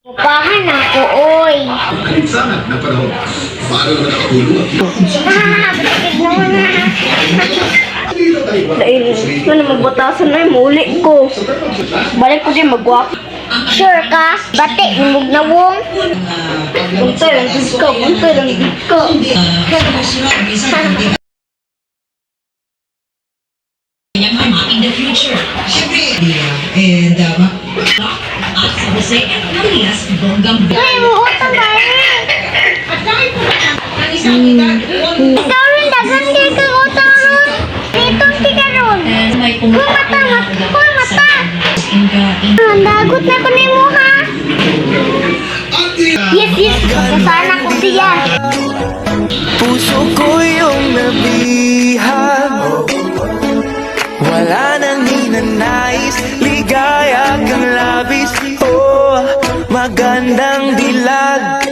Upahan ako, oy. Kalinsangan ng panahon. Paano naman nakatulong? Bakit naman na? Dahil na magbatasan na yung muli ko. Balik ko din magwap. Sure ka? Bati, nimog na wong. Buntay lang gid ka, buntay lang gid ka. Yang mama in the future. Siyempre, and at sa Jose at Marias Bonggang Ay, muutang ba rin? Ang isang kita, Ikaw rin, dagan di ka utang ron. Ditong tika ron. may Kung mata, kung mata. Dagot na ko ni mo, ha? Yes, magkasana ko siya. Puso ko yung nabihag, wala nang hinanais, ligaya kang labis. Oh, magandang dilag,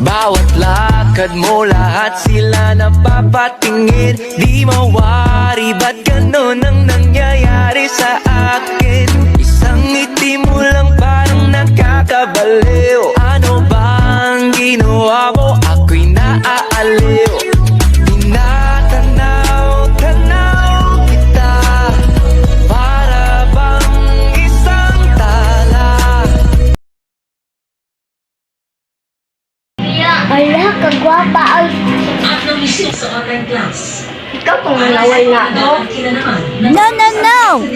bawat lakad mo lahat sila napapatingin. Di mawari, ba't ganon ang nangyayari sa akin? Isang ngiti mo lang parang nakakabaliw. Ano bang ginawa mo? Ako'y naaaliw. Tinatanaw kita, para bang isang tala. Ala, kagwapa. Ay, at namisip sa online class. Ikaw kung nalaway na ako. At kila naman, no.